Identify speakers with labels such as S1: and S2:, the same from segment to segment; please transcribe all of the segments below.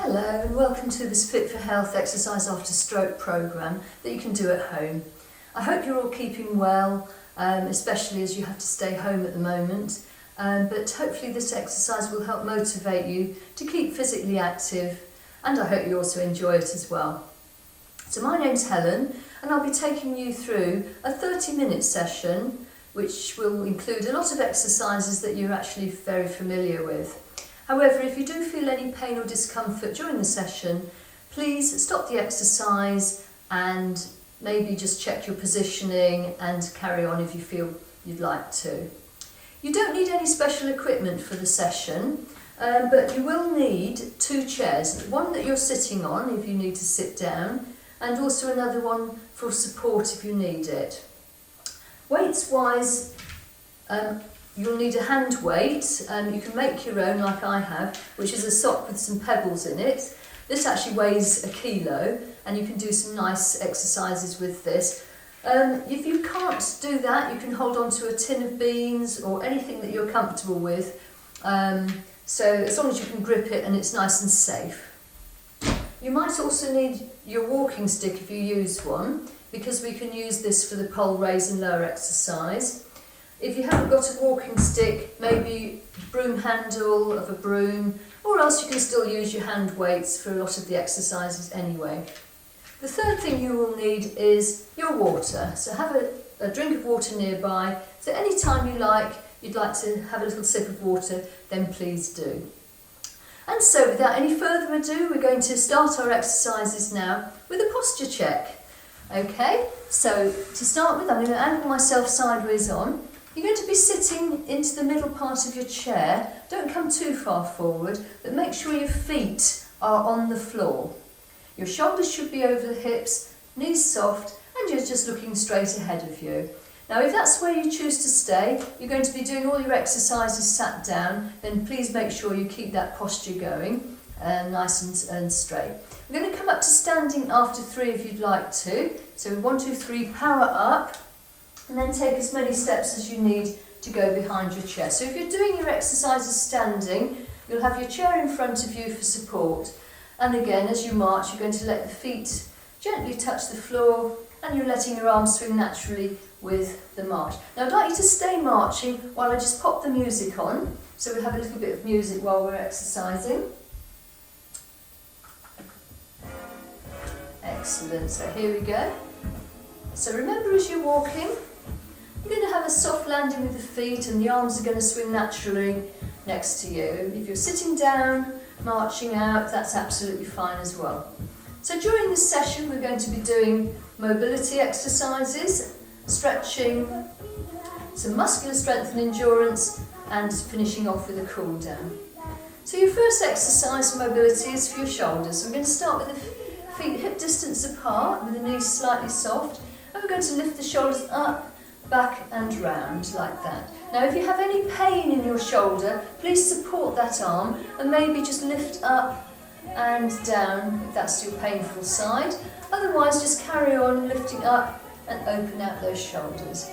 S1: Hello and welcome to this Fit for Health exercise after stroke programme that you can do at home. I hope you're all keeping well, especially as you have to stay home at the moment, but hopefully this exercise will help motivate you to keep physically active, and I hope you also enjoy it as well. So my name's Helen and I'll be taking you through a 30-minute session which will include a lot of exercises that you're actually very familiar with. However, if you do feel any pain or discomfort during the session, please stop the exercise and maybe just check your positioning and carry on if you feel you'd like to. You don't need any special equipment for the session, but you will need 2 chairs, one that you're sitting on if you need to sit down, and also another one for support if you need it. Weights wise, you'll need a hand weight. You can make your own like I have, which is a sock with some pebbles in it. This actually weighs 1 kilo and you can do some nice exercises with this. If you can't do that, you can hold on to a tin of beans or anything that you're comfortable with. So as long as you can grip it and it's nice and safe. You might also need your walking stick if you use one, because we can use this for the pole raise and lower exercise. If you haven't got a walking stick, maybe broom handle of a broom, or else you can still use your hand weights for a lot of the exercises anyway. The third thing you will need is your water. So have a drink of water nearby. So any time you'd like to have a little sip of water, then please do. And so without any further ado, we're going to start our exercises now with a posture check. Okay, so to start with, I'm going to angle myself sideways on. You're going to be sitting into the middle part of your chair. Don't come too far forward, but make sure your feet are on the floor. Your shoulders should be over the hips, knees soft, and you're just looking straight ahead of you. Now, if that's where you choose to stay, you're going to be doing all your exercises sat down, then please make sure you keep that posture going, nice and straight. We're going to come up to standing after 3 if you'd like to. So 1, 2, 3, power up. And then take as many steps as you need to go behind your chair. So if you're doing your exercises standing, you'll have your chair in front of you for support. And again, as you march, you're going to let the feet gently touch the floor and you're letting your arms swing naturally with the march. Now I'd like you to stay marching while I just pop the music on. So we'll have a little bit of music while we're exercising. Excellent, so here we go. So remember, as you're walking, you're going to have a soft landing with the feet and the arms are going to swing naturally next to you. If you're sitting down, marching out, that's absolutely fine as well. So during this session we're going to be doing mobility exercises, stretching, some muscular strength and endurance, and finishing off with a cool down. So your first exercise for mobility is for your shoulders. So we're going to start with the feet hip distance apart with the knees slightly soft, and we're going to lift the shoulders up, back and round like that. Now if you have any pain in your shoulder, please support that arm and maybe just lift up and down if that's your painful side. Otherwise just carry on lifting up and open out those shoulders.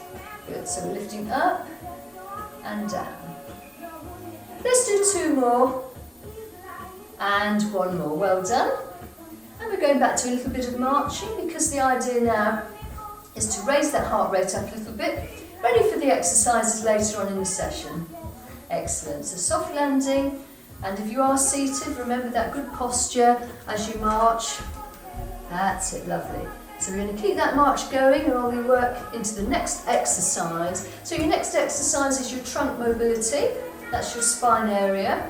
S1: Good, so we're lifting up and down. Let's do 2 more and 1 more. Well done. And we're going back to a little bit of marching, because the idea now is to raise that heart rate up a little bit, ready for the exercises later on in the session. Excellent, so soft landing, and if you are seated, remember that good posture as you march. That's it, lovely. So we're going to keep that march going while we work into the next exercise. So your next exercise is your trunk mobility, that's your spine area.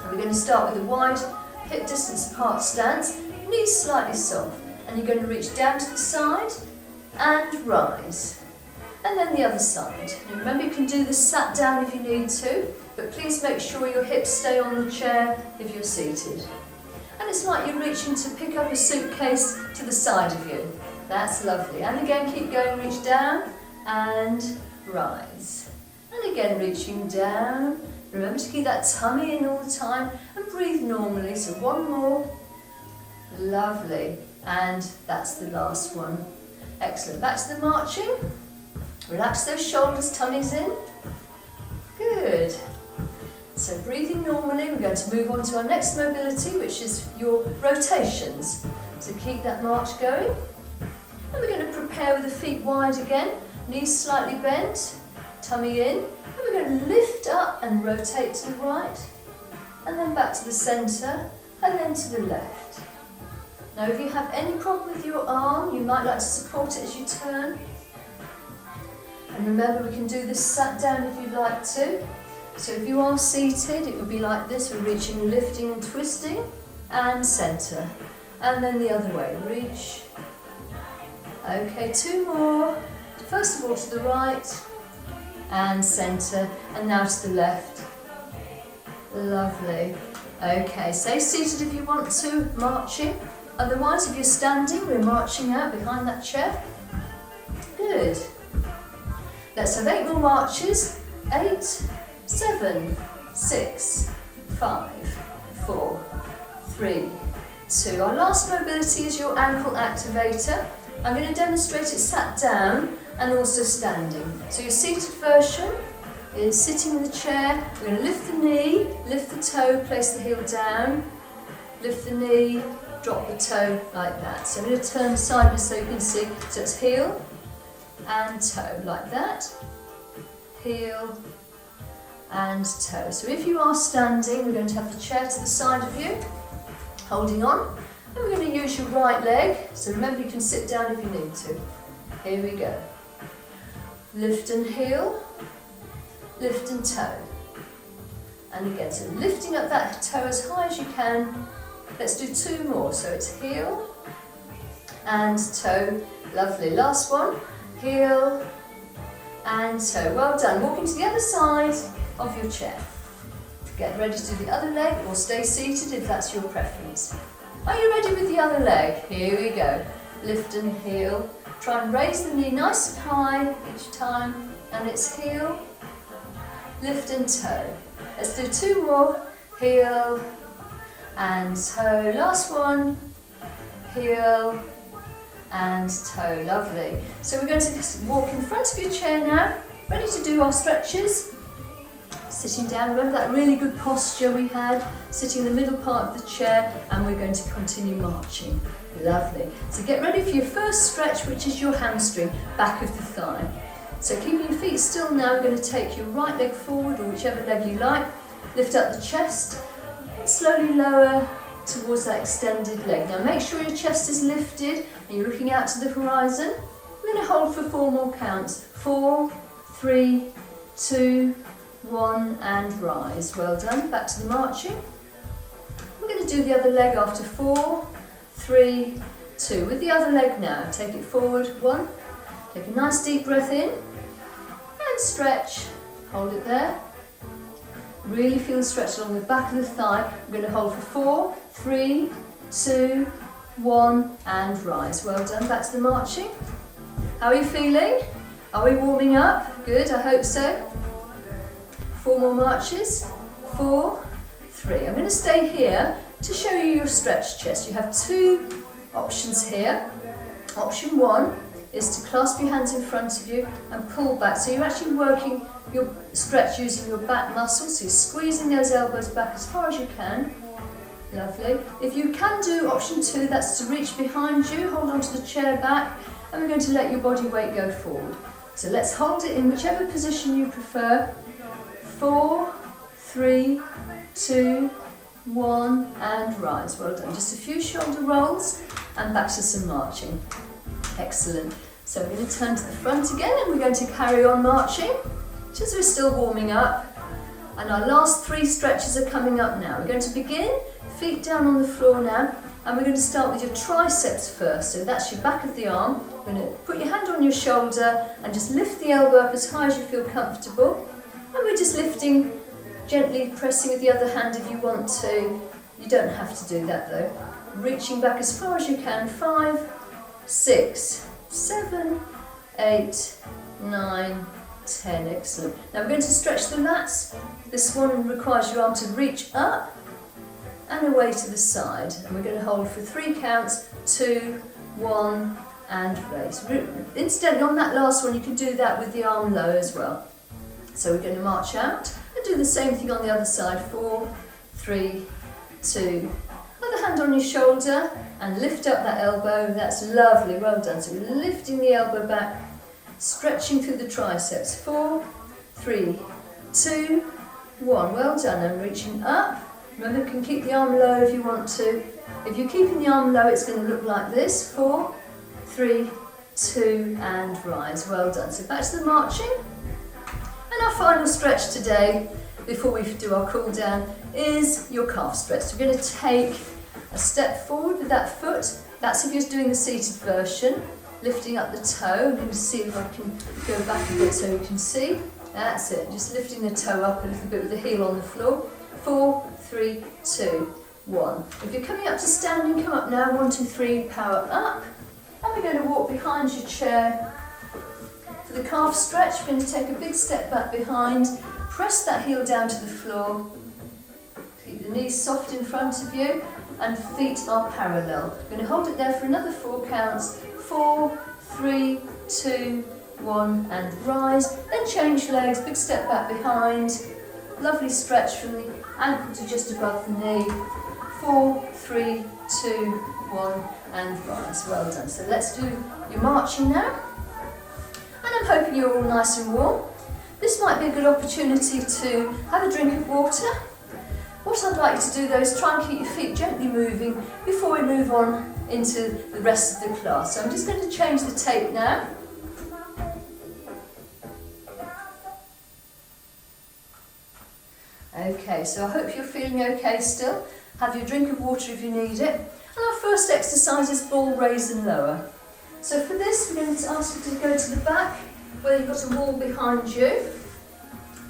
S1: And we're going to start with a wide hip distance apart stance, knees slightly soft, and you're going to reach down to the side and rise, and then the other side. Now remember, you can do this sat down if you need to, but please make sure your hips stay on the chair if you're seated. And it's like you're reaching to pick up a suitcase to the side of you. That's lovely. And again, keep going, reach down and rise. And again, reaching down. Remember to keep that tummy in all the time and breathe normally. So 1 more. Lovely. And that's the last one. Excellent. Back to the marching. Relax those shoulders, tummies in. Good. So breathing normally, we're going to move on to our next mobility, which is your rotations. So keep that march going. And we're going to prepare with the feet wide again, knees slightly bent, tummy in. And we're going to lift up and rotate to the right, and then back to the centre, and then to the left. Now if you have any problem with your arm, you might like to support it as you turn. And remember, we can do this sat down if you'd like to. So if you are seated, it would be like this. We're reaching, lifting and twisting, and centre. And then the other way, reach. Okay, 2 more. First of all to the right, and centre, and now to the left. Lovely. Okay, stay seated if you want to, marching. Otherwise, if you're standing, we're marching out behind that chair. Good. Let's have 8 more marches. 8, 7, 6, 5, 4, 3, 2. Our last mobility is your ankle activator. I'm going to demonstrate it sat down and also standing. So your seated version is sitting in the chair. We're going to lift the knee, lift the toe, place the heel down, lift the knee, drop the toe like that. So I'm going to turn sideways so you can see. So it's heel and toe like that. Heel and toe. So if you are standing, we're going to have the chair to the side of you, holding on. And we're going to use your right leg. So remember, you can sit down if you need to. Here we go. Lift and heel, lift and toe. And again, so lifting up that toe as high as you can. Let's do 2 more. So it's heel and toe. Lovely. Last one. Heel and toe. Well done. Walking to the other side of your chair. Get ready to do the other leg, or stay seated if that's your preference. Are you ready with the other leg? Here we go. Lift and heel. Try and raise the knee nice and high each time. And it's heel, lift and toe. Let's do 2 more. Heel and toe. Last one. Heel and toe. Lovely. So we're going to walk in front of your chair now. Ready to do our stretches. Sitting down, remember that really good posture we had, sitting in the middle part of the chair, and we're going to continue marching. Lovely. So get ready for your first stretch, which is your hamstring, back of the thigh. So keeping your feet still now, we're going to take your right leg forward, or whichever leg you like, lift up the chest, and slowly lower towards that extended leg. Now make sure your chest is lifted, and you're looking out to the horizon. We're going to hold for 4 more counts. 4, 3, 2, 1 and rise. Well done. Back to the marching. We're going to do the other leg after 4, 3, 2. With the other leg now. Take it forward. 1. Take a nice deep breath in and stretch. Hold it there. Really feel the stretch along the back of the thigh. We're going to hold for 4, 3, 2, 1 and rise. Well done. Back to the marching. How are you feeling? Are we warming up? Good. I hope so. 4 more marches. 4, 3. I'm going to stay here to show you your stretched chest. You have 2 options here. Option 1 is to clasp your hands in front of you and pull back. So you're actually working your stretch using your back muscles. So you're squeezing those elbows back as far as you can. Lovely. If you can do option 2, that's to reach behind you, hold onto the chair back, and we're going to let your body weight go forward. So let's hold it in whichever position you prefer. 4, 3, 2, 1 and rise. Well done. Just a few shoulder rolls and back to some marching. Excellent. So we're going to turn to the front again, and we're going to carry on marching just as we're still warming up. And our last 3 stretches are coming up now. We're going to begin, feet down on the floor now, and we're going to start with your triceps first. So that's your back of the arm. You're going to put your hand on your shoulder and just lift the elbow up as high as you feel comfortable. And we're just lifting, gently pressing with the other hand if you want to. You don't have to do that though. Reaching back as far as you can. 5, 6, 7, 8, 9, 10. Excellent. Now we're going to stretch the lats. This one requires your arm to reach up and away to the side. And we're going to hold for 3 counts. 2, 1 and raise. Incidentally, on that last one, you can do that with the arm low as well. So we're going to march out and do the same thing on the other side. 4, 3, 2. Other hand on your shoulder and lift up that elbow. That's lovely, well done. So we're lifting the elbow back, stretching through the triceps. 4, 3, 2, 1. Well done. And reaching up. Remember, you can keep the arm low if you want to. If you're keeping the arm low, it's going to look like this. 4, 3, 2, and rise. Well done. So back to the marching. And our final stretch today, before we do our cool down, is your calf stretch. So we're going to take a step forward with that foot. That's if you're doing the seated version. Lifting up the toe. I'm going to see if I can go back a bit so you can see. That's it. Just lifting the toe up a little bit with the heel on the floor. 4, 3, 2, 1. If you're coming up to standing, come up now. 1, 2, 3, power up. And we're going to walk behind your chair. For the calf stretch, we're going to take a big step back behind. Press that heel down to the floor. Keep the knees soft in front of you. And feet are parallel. We're going to hold it there for another 4 counts. 4, 3, 2, 1, and rise. Then change legs, big step back behind. Lovely stretch from the ankle to just above the knee. 4, 3, 2, 1, and rise. Well done. So let's do your marching now. And I'm hoping you're all nice and warm. This might be a good opportunity to have a drink of water. What I'd like you to do though is try and keep your feet gently moving before we move on into the rest of the class. So I'm just going to change the tape now. Okay, so I hope you're feeling okay still. Have your drink of water if you need it. And our first exercise is ball raise and lower. So for this, we're going to ask you to go to the back where you've got a wall behind you.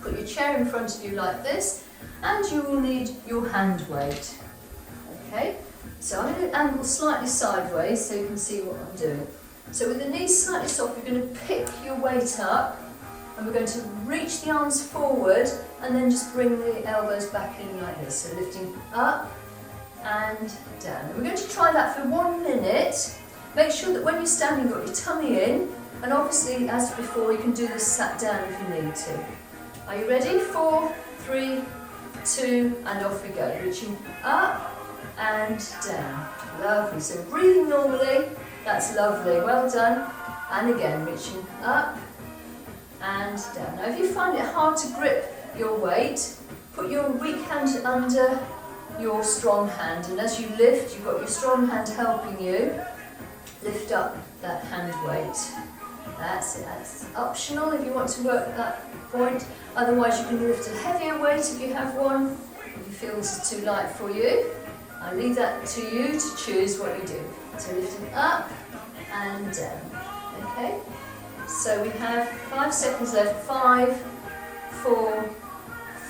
S1: Put your chair in front of you like this, and you will need your hand weight. Okay, so I'm going to angle slightly sideways so you can see what I'm doing. So with the knees slightly soft, you're going to pick your weight up, and we're going to reach the arms forward and then just bring the elbows back in like this. So lifting up and down. And we're going to try that for 1 minute. Make sure that when you're standing, you've got your tummy in, and obviously, as before, you can do this sat down if you need to. Are you ready? 4, 3, 2, and off we go. Reaching up and down. Lovely. So breathing normally. That's lovely. Well done. And again, reaching up and down. Now, if you find it hard to grip your weight, put your weak hand under your strong hand, and as you lift, you've got your strong hand helping you lift up that hand weight. That's it. That's optional if you want to work at that point. Otherwise, you can lift a heavier weight if you have one. If you feel this is too light for you, I leave that to you to choose what you do. So lifting up and down. Okay. So we have 5 seconds left. 5, 4,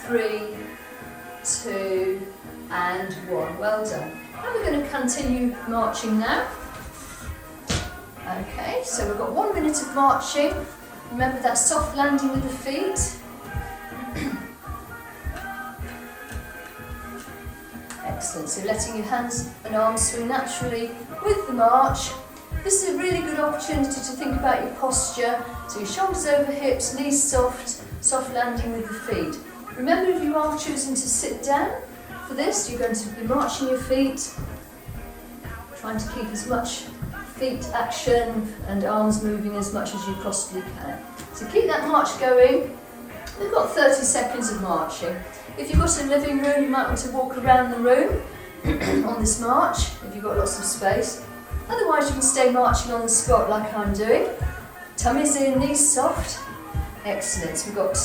S1: 3, 2, and 1. Well done. And we're going to continue marching now. Okay, so we've got 1 minute of marching. Remember that soft landing with the feet. Excellent, so letting your hands and arms swing naturally with the march. This is a really good opportunity to think about your posture. So your shoulders over hips, knees soft, soft landing with the feet. Remember, if you are choosing to sit down for this, you're going to be marching your feet, trying to keep as much feet action and arms moving as much as you possibly can. So keep that march going. We've got 30 seconds of marching. If you've got a living room, you might want to walk around the room on this march if you've got lots of space. Otherwise, you can stay marching on the spot like I'm doing. Tummies in, knees soft. Excellent. So we've got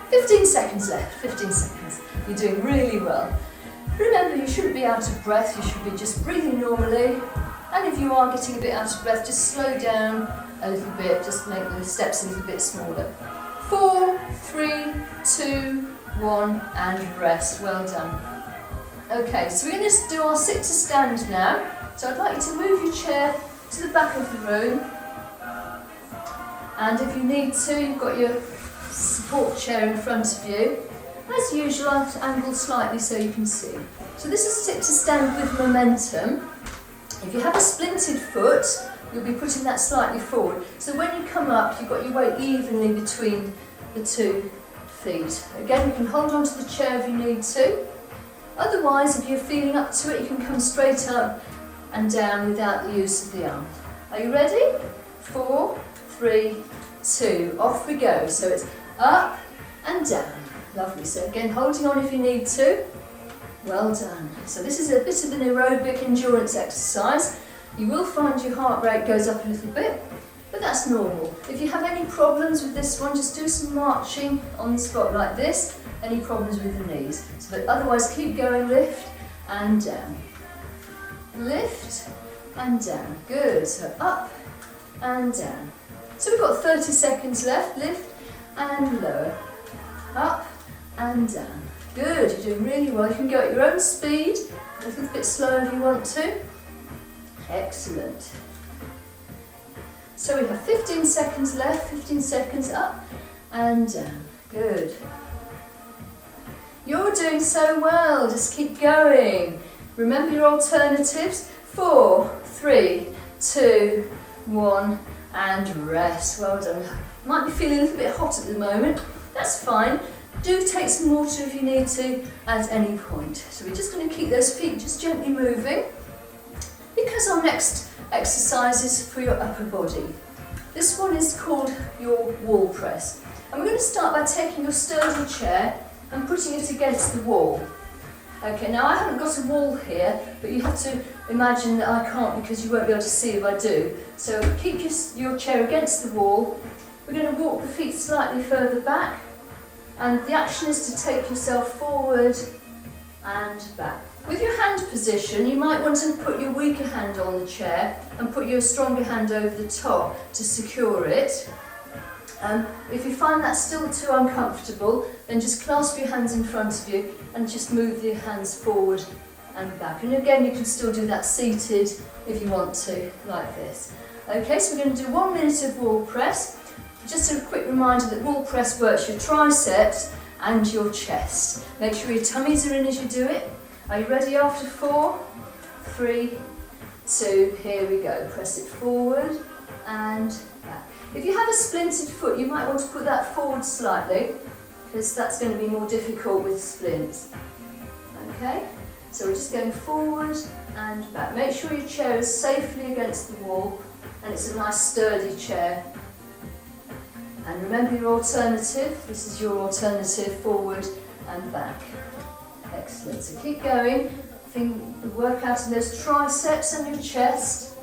S1: 15 seconds left. 15 seconds. You're doing really well. Remember, you shouldn't be out of breath, you should be just breathing normally. And if you are getting a bit out of breath, just slow down a little bit, just make the steps a little bit smaller. 4, 3, 2, 1, and rest. Well done. Okay, so we're going to do our sit to stand now. So I'd like you to move your chair to the back of the room. And if you need to, you've got your support chair in front of you. As usual, I'll angle slightly so you can see. So this is sit to stand with momentum. If you have a splinted foot, you'll be putting that slightly forward. So when you come up, you've got your weight evenly between the two feet. Again, you can hold on to the chair if you need to. Otherwise, if you're feeling up to it, you can come straight up and down without the use of the arm. Are you ready? 4, 3, 2, off we go. So it's up and down. Lovely. So again, holding on if you need to. Well done. So this is a bit of an aerobic endurance exercise. You will find your heart rate goes up a little bit, but that's normal. If you have any problems with this one, just do some marching on the spot like this. Any problems with the knees. But otherwise, keep going, lift and down. Lift and down. Good. So up and down. So we've got 30 seconds left. Lift and lower. Up and down. Good. You're doing really well. You can go at your own speed. A little bit slower if you want to. Excellent. So we have 15 seconds left. 15 seconds up and down. Good. You're doing so well, just keep going. Remember your alternatives. 4, 3, 2, 1, and rest. Well done. Might be feeling a little bit hot at the moment. That's fine. Do take some water if you need to at any point. So we're just going to keep those feet just gently moving, because our next exercise is for your upper body. This one is called your wall press. And we're going to start by taking your sturdy chair and putting it against the wall. Okay, now I haven't got a wall here, but you have to imagine that I can't, because you won't be able to see if I do. So keep your chair against the wall. We're going to walk the feet slightly further back, and the action is to take yourself forward and back. With your hand position, you might want to put your weaker hand on the chair and put your stronger hand over the top to secure it. If you find that still too uncomfortable, then just clasp your hands in front of you and just move your hands forward and back. And again, you can still do that seated if you want to, like this. Okay, so we're going to do 1 minute of wall press. Just a quick reminder that wall press works your triceps and your chest. Make sure your tummies are in as you do it. Are you ready after 4, 3, 2, here we go. Press it forward and back. If you have a splinted foot, you might want to put that forward slightly, because that's going to be more difficult with splints. Okay, so we're just going forward and back. Make sure your chair is safely against the wall and it's a nice sturdy chair. And remember your alternative. This is your alternative, forward and back. Excellent. So keep going. Work out in those triceps and your chest.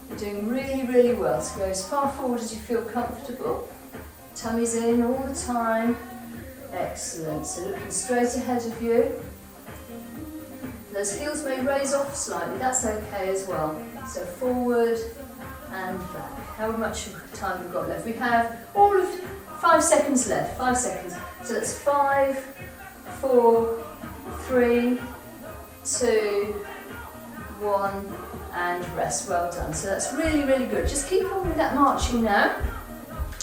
S1: You're doing really, really well. So go as far forward as you feel comfortable. Tummy's in all the time. Excellent. So looking straight ahead of you. Those heels may raise off slightly. That's okay as well. So forward and back. How much time we've got left? We have all of 5 seconds left. 5 seconds. So that's 5, 4, 3, 2, 1, and rest. Well done. So that's really, really good. Just keep on with that marching now.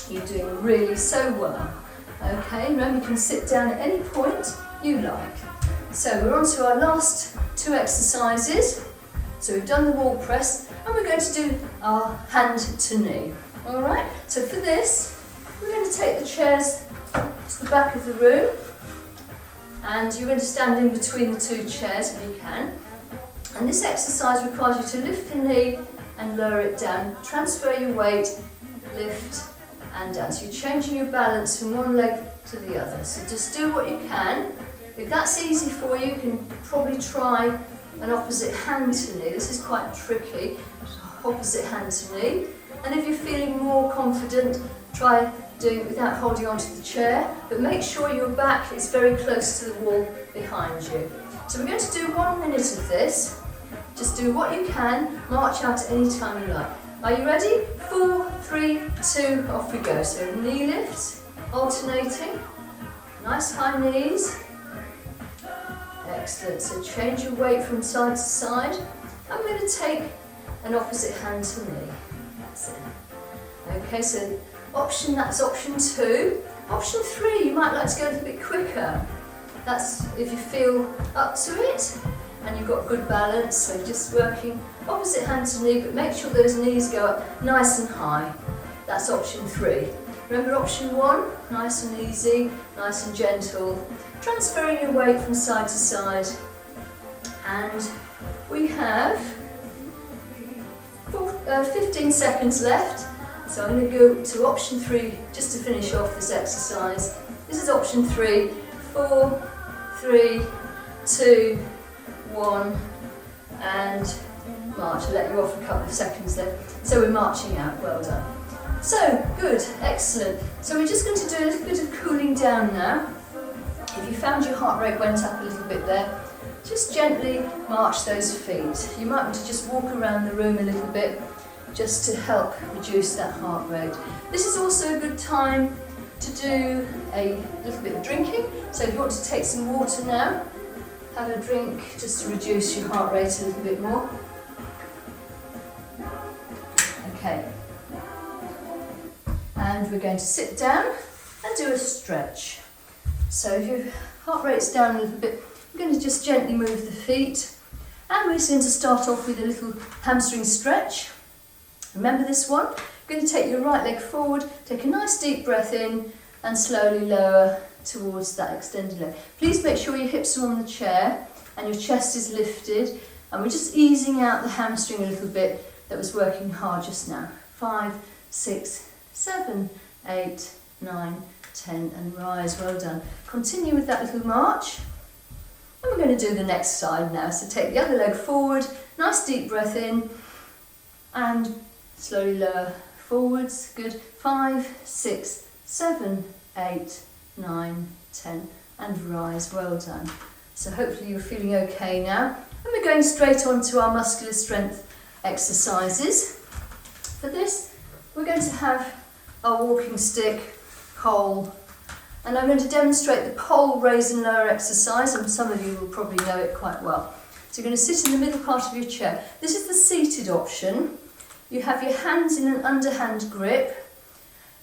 S1: You're doing really so well. Okay, remember you can sit down at any point you like. So we're on to our last 2 exercises. So we've done the wall press, and we're going to do our hand to knee. All right, so for this, we're going to take the chairs to the back of the room, and you're going to stand in between the 2 chairs if you can. And this exercise requires you to lift the knee and lower it down. Transfer your weight, lift and down. So you're changing your balance from one leg to the other. So just do what you can. If that's easy for you, you can probably try an opposite hand to knee. This is quite tricky. Opposite hand to knee. And if you're feeling more confident, try doing it without holding onto the chair. But make sure your back is very close to the wall behind you. So we're going to do 1 minute of this. Just do what you can, march out at any time you like. Are you ready? 4, 3, 2, off we go. So knee lifts, alternating, nice high knees. Excellent, so change your weight from side to side. I'm going to take an opposite hand to knee. That's it. Okay, so that's option 2. Option 3, you might like to go a little bit quicker. That's if you feel up to it and you've got good balance. So just working opposite hand to knee, but make sure those knees go up nice and high. That's option 3. Remember option 1, nice and easy, nice and gentle. Transferring your weight from side to side. And we have 15 seconds left. So I'm going to go to option 3 just to finish off this exercise. This is option 3. 4, 3, 2, 1, and march. I'll let you off a couple of seconds there. So we're marching out, well done. So, good, excellent. So we're just going to do a little bit of cooling down now. If you found your heart rate went up a little bit there, just gently march those feet. You might want to just walk around the room a little bit just to help reduce that heart rate. This is also a good time to do a little bit of drinking. So if you want to take some water now, have a drink just to reduce your heart rate a little bit more. Okay. And we're going to sit down and do a stretch. So if your heart rate's down a little bit, we're going to just gently move the feet. And we're going to start off with a little hamstring stretch. Remember this one? You're going to take your right leg forward, take a nice deep breath in and slowly lower towards that extended leg. Please make sure your hips are on the chair and your chest is lifted, and we're just easing out the hamstring a little bit that was working hard just now. 5, 6, 7, 8, 9, 10 and rise, well done. Continue with that little march. And we're going to do the next side now. So take the other leg forward, nice deep breath in and slowly lower forwards. Good. 5, 6, 7, 8, 9, 10 and rise, well done. So hopefully you're feeling okay now. And we're going straight on to our muscular strength exercises. For this, we're going to have our walking stick, pole, and I'm going to demonstrate the pole raise and lower exercise, and some of you will probably know it quite well. So you're going to sit in the middle part of your chair. This is the seated option. You have your hands in an underhand grip.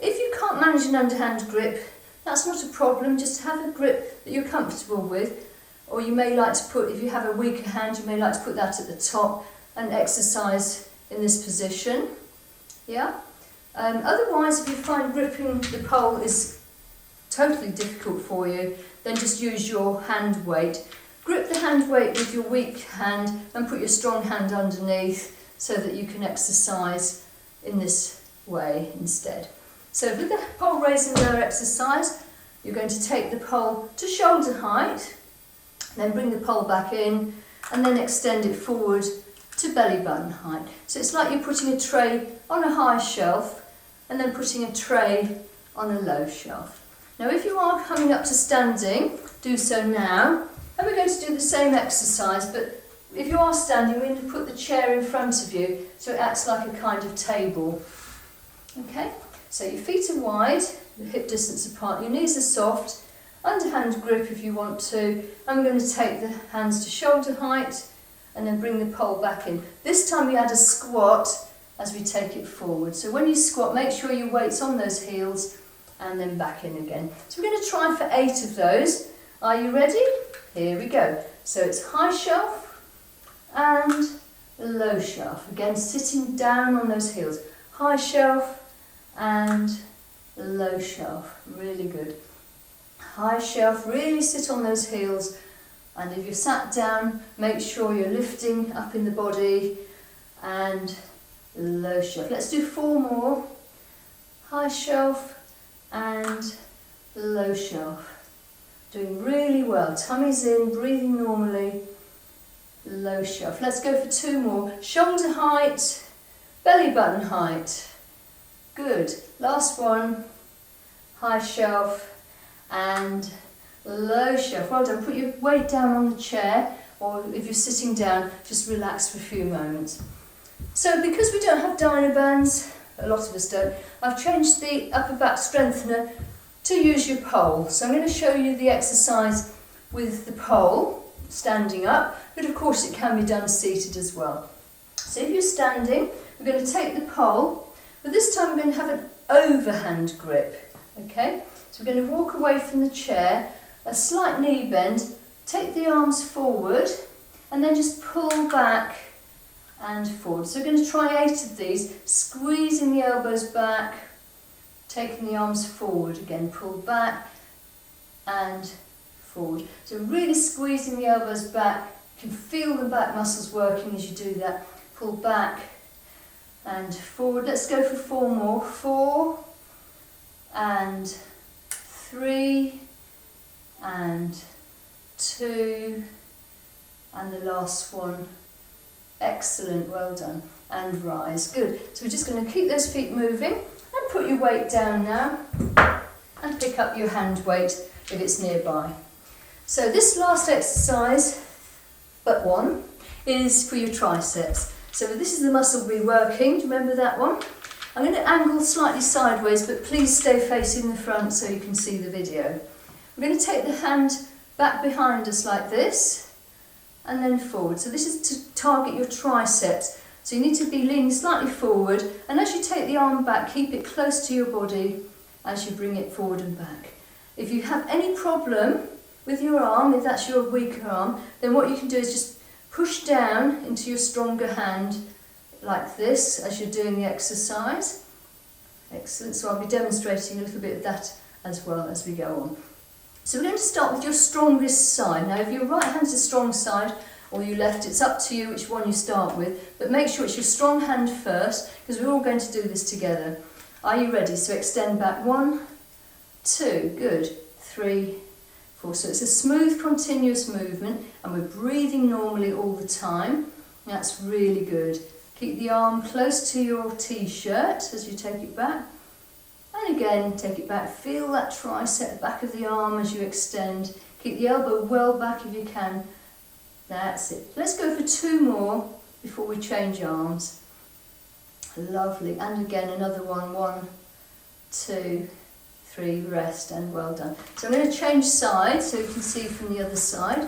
S1: If you can't manage an underhand grip, that's not a problem. Just have a grip that you're comfortable with, or you may like to put, if you have a weaker hand, you may like to put that at the top and exercise in this position. Yeah. Otherwise, if you find gripping the pole is totally difficult for you, then just use your hand weight. Grip the hand weight with your weak hand and put your strong hand underneath so that you can exercise in this way instead. So with the pole raise and lower exercise, you're going to take the pole to shoulder height, then bring the pole back in and then extend it forward to belly button height. So it's like you're putting a tray on a high shelf and then putting a tray on a low shelf. Now if you are coming up to standing, do so now. And we're going to do the same exercise, but if you are standing, we're going to put the chair in front of you so it acts like a kind of table. Okay, so your feet are wide, your hip distance apart, your knees are soft, underhand grip if you want to. And we're going to take the hands to shoulder height and then bring the pole back in. This time we add a squat as we take it forward. So when you squat, make sure your weight's on those heels and then back in again. So we're going to try for 8 of those. Are you ready? Here we go. So it's high shelf and low shelf. Again, sitting down on those heels. High shelf and low shelf. Really good. High shelf, really sit on those heels. And if you're sat down, make sure you're lifting up in the body and low shelf. Let's do 4 more. High shelf and low shelf. Doing really well. Tummy's in, breathing normally. Low shelf. Let's go for 2 more. Shoulder height, belly button height. Good. Last one. High shelf and low shelf. Well done. Put your weight down on the chair, or if you're sitting down, just relax for a few moments. So because we don't have dyno bands, a lot of us don't, I've changed the upper back strengthener to use your pole. So I'm going to show you the exercise with the pole, standing up, but of course it can be done seated as well. So if you're standing, we're going to take the pole, but this time we're going to have an overhand grip. Okay? So we're going to walk away from the chair, a slight knee bend, take the arms forward, and then just pull back and forward. So we're going to try 8 of these, squeezing the elbows back, taking the arms forward again, pull back and forward. So really squeezing the elbows back. You can feel the back muscles working as you do that. Pull back and forward. Let's go for 4 more. 4 and 3 and 2 and the last one. Excellent, well done. And rise, good. So we're just going to keep those feet moving and put your weight down now and pick up your hand weight if it's nearby. So this last exercise, but one, is for your triceps. So this is the muscle we're working, do you remember that one? I'm going to angle slightly sideways, but please stay facing the front so you can see the video. We're going to take the hand back behind us like this, and then forward. So this is to target your triceps. So you need to be leaning slightly forward, and as you take the arm back, keep it close to your body as you bring it forward and back. If you have any problem with your arm, if that's your weaker arm, then what you can do is just push down into your stronger hand like this as you're doing the exercise. Excellent. So I'll be demonstrating a little bit of that as well as we go on. So we're going to start with your strongest side. Now if your right hand's a strong side or your left, it's up to you which one you start with, but make sure it's your strong hand first because we're all going to do this together. Are you ready? So extend back 1, 2, good, 3, 4. So it's a smooth continuous movement and we're breathing normally all the time. That's really good. Keep the arm close to your t-shirt as you take it back. And again, take it back. Feel that tricep, back of the arm as you extend. Keep the elbow well back if you can. That's it. Let's go for 2 more before we change arms. Lovely. And again, another one. 1, 2, 3, rest, and well done. So I'm going to change sides so you can see from the other side.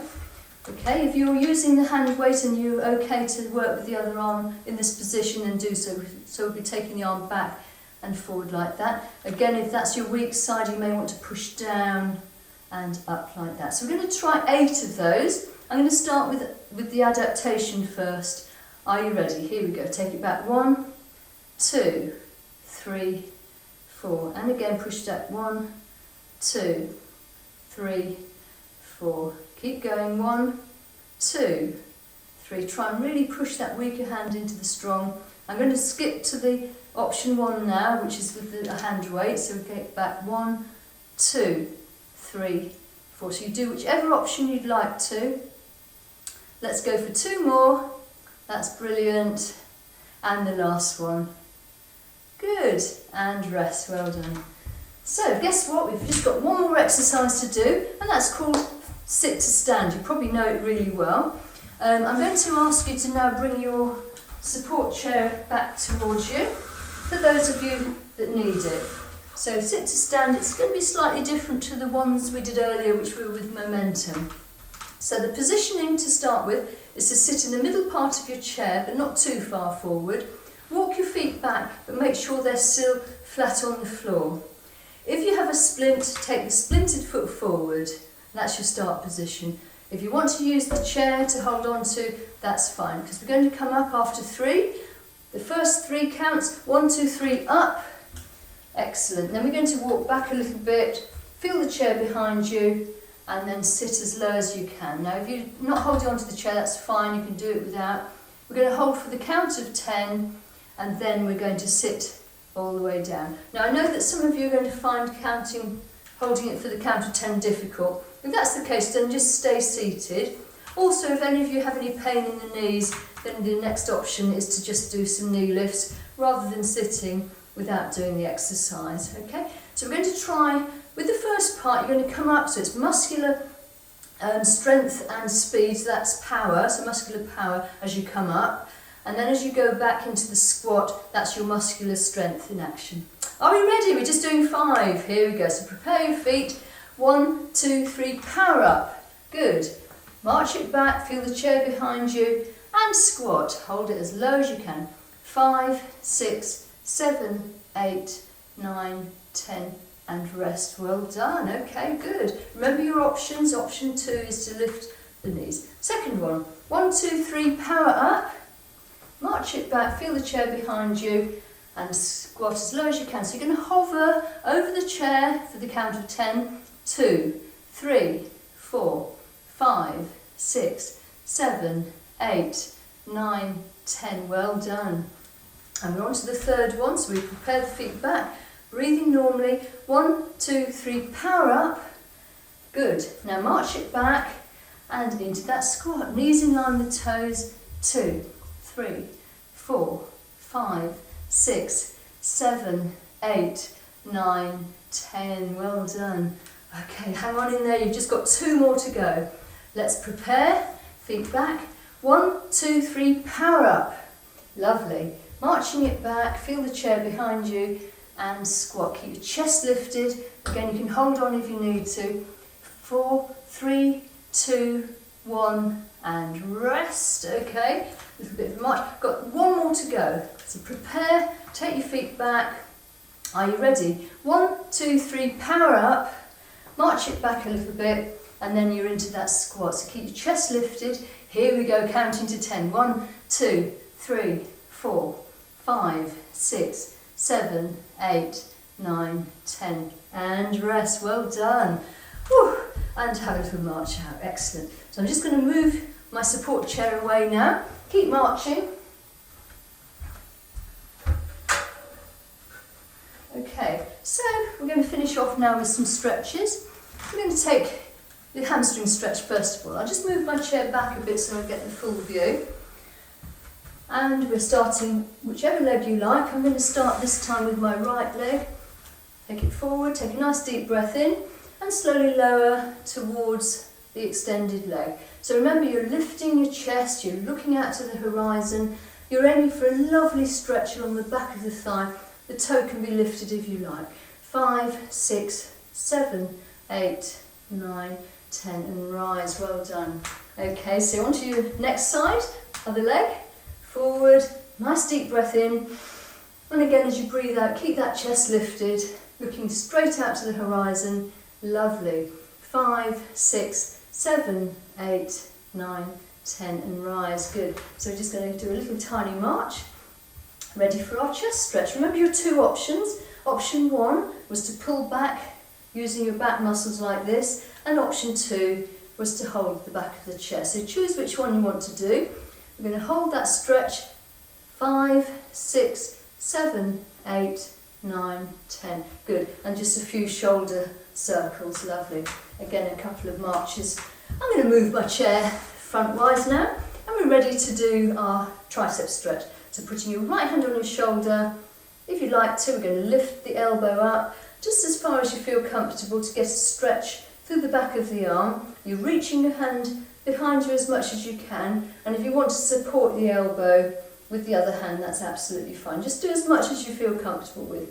S1: Okay, if you're using the hand weight and you're okay to work with the other arm in this position, then do so. So we'll be taking the arm back and forward like that. Again, if that's your weak side, you may want to push down and up like that. So we're going to try 8 of those. I'm going to start with the adaptation first. Are you ready? Here we go. Take it back. 1, 2, 3, 4. And again, push that. 1, 2, 3, 4. Keep going. 1, 2, 3. Try and really push that weaker hand into the strong. I'm going to skip to the option 1 now, which is with the hand weight. So we get back. 1, 2, 3, 4. So you do whichever option you'd like to. Let's go for 2 more. That's brilliant. And the last one. Good. And rest. Well done. So guess what? We've just got 1 more exercise to do, and that's called sit to stand. You probably know it really well. I'm going to ask you to now bring your support chair back towards you for those of you that need it. So sit to stand, it's going to be slightly different to the ones we did earlier, which were with momentum. So the positioning to start with is to sit in the middle part of your chair, but not too far forward. Walk your feet back, but make sure they're still flat on the floor. If you have a splint, take the splinted foot forward. That's your start position. If you want to use the chair to hold on to, that's fine, because we're going to come up after 3. The first 3 counts, 1, 2, 3, up. Excellent. Then we're going to walk back a little bit, feel the chair behind you, and then sit as low as you can. Now, if you're not holding onto the chair, that's fine, you can do it without. We're going to hold for the count of 10, and then we're going to sit all the way down. Now, I know that some of you are going to find holding it for the count of 10 difficult. If that's the case, then just stay seated. Also, if any of you have any pain in the knees, then the next option is to just do some knee lifts rather than sitting without doing the exercise. Okay, so we're going to try with the first part. You're going to come up, so it's muscular strength and speed, so that's power, so muscular power as you come up, and then as you go back into the squat, that's your muscular strength in action. Are we ready? We're just doing 5. Here we go. So prepare your feet. 1, 2, 3, power up. Good. March it back, feel the chair behind you, and squat. Hold it as low as you can. 5, 6, 7, 8, 9, 10, and rest. Well done. Okay, good. Remember your options. Option 2 is to lift the knees. Second one. 1, 2, 3, power up. March it back, feel the chair behind you, and squat as low as you can. So you're going to hover over the chair for the count of 10. 2, 3, 4, 5, 6, 7, 8, 9, 10. Well done. And we're on to the third one, so we prepare the feet back, breathing normally. 1, 2, 3, power up. Good. Now march it back and into that squat. Knees in line with toes. 2, 3, 4, 5, 6, 7, 8, 9, 10. Well done. Okay, hang on in there. You've just got 2 more to go. Let's prepare. Feet back. 1, 2, 3, power up. Lovely. Marching it back, feel the chair behind you and squat. Keep your chest lifted. Again, you can hold on if you need to. 4, 3, 2, 1 and rest. Okay, a little bit of march. Got 1 more to go. So prepare, take your feet back. Are you ready? 1, 2, 3, power up. March it back a little bit and then you're into that squat. So keep your chest lifted. Here we go, counting to 10. 1, 2, 3, 4, 5, 6, 7, 8, 9, 10. And rest. Well done. Whew. And have a little march out. Excellent. So I'm just going to move my support chair away now. Keep marching. Okay, so we're going to finish off now with some stretches. I'm going to take the hamstring stretch first of all. I'll just move my chair back a bit so I get the full view. And we're starting whichever leg you like. I'm going to start this time with my right leg. Take it forward, take a nice deep breath in and slowly lower towards the extended leg. So remember, you're lifting your chest, you're looking out to the horizon, you're aiming for a lovely stretch along the back of the thigh. The toe can be lifted if you like. 5, 6, 7, 8, 9, 10 and rise. Well done. Okay, so onto your next side, other leg. Forward, nice deep breath in. And again, as you breathe out, keep that chest lifted, looking straight out to the horizon. Lovely. 5, 6, 7, 8, 9, 10 and rise. Good. So we're just going to do a little tiny march. Ready for our chest stretch. Remember your 2 options. Option 1 was to pull back using your back muscles like this, and option 2 was to hold the back of the chair. So choose which one you want to do. We're going to hold that stretch. 5, 6, 7, 8, 9, 10. Good. And just a few shoulder circles. Lovely. Again, a couple of marches. I'm going to move my chair frontwise now, and we're ready to do our tricep stretch. So putting your right hand on your shoulder, if you'd like to, we're going to lift the elbow up just as far as you feel comfortable to get a stretch through the back of the arm. You're reaching your hand behind you as much as you can, and if you want to support the elbow with the other hand, that's absolutely fine. Just do as much as you feel comfortable with.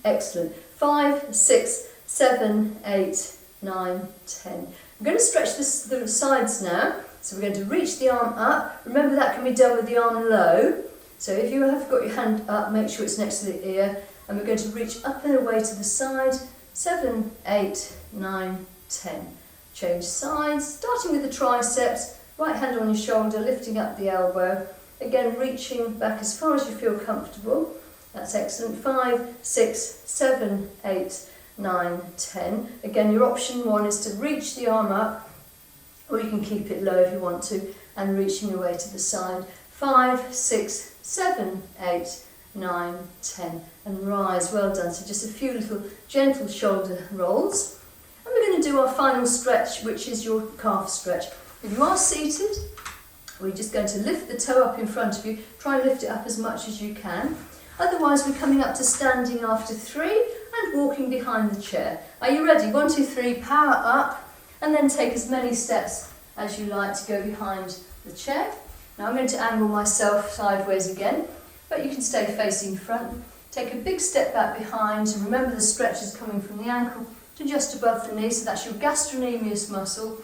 S1: Excellent. 5, 6, 7, 8, 9, 10. I'm going to stretch the sides now. So we're going to reach the arm up. Remember, that can be done with the arm low. So if you have got your hand up, make sure it's next to the ear. And we're going to reach up and away to the side. 7, 8, 9, 10. Change sides, starting with the triceps. Right hand on your shoulder, lifting up the elbow. Again, reaching back as far as you feel comfortable. That's excellent. 5, 6, 7, 8, 9, 10. Again, your option 1 is to reach the arm up, or you can keep it low if you want to, and reaching your way to the side. 5, 6, 7, 8, 9, 10, and rise. Well done. So just a few little gentle shoulder rolls. And we're going to do our final stretch, which is your calf stretch. If you are seated, we're just going to lift the toe up in front of you. Try and lift it up as much as you can. Otherwise, we're coming up to standing after 3 and walking behind the chair. Are you ready? 1, 2, 3, power up. And then take as many steps as you like to go behind the chair. Now I'm going to angle myself sideways again, but you can stay facing front. Take a big step back behind, and remember the stretch is coming from the ankle to just above the knee, so that's your gastrocnemius muscle.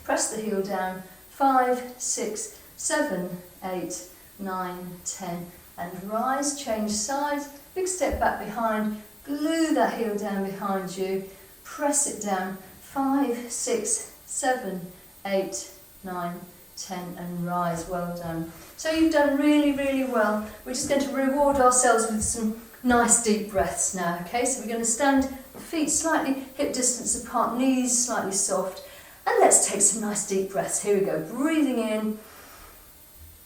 S1: Press the heel down. 5, 6, 7, 8, 9, 10, and rise. Change sides. Big step back behind. Glue that heel down behind you. Press it down. 5, 6, 7, 8, 9, 10 and rise. Well done. So you've done really, really well. We're just going to reward ourselves with some nice deep breaths now, okay? So we're going to stand feet slightly hip distance apart, knees slightly soft, and let's take some nice deep breaths. Here we go, breathing in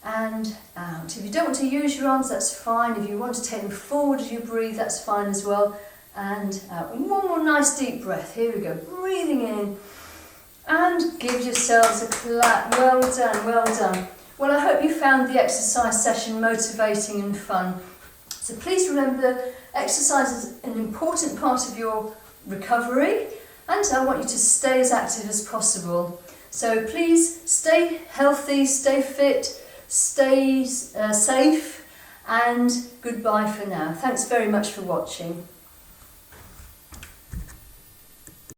S1: and out. If you don't want to use your arms, that's fine. If you want to take them forward as you breathe, that's fine as well. And out. And one more nice deep breath. Here we go, breathing in and give yourselves a clap. Well done, well done. Well, I hope you found the exercise session motivating and fun. So please remember, exercise is an important part of your recovery, and I want you to stay as active as possible. So please stay healthy, stay fit, stay safe, and goodbye for now. Thanks very much for watching.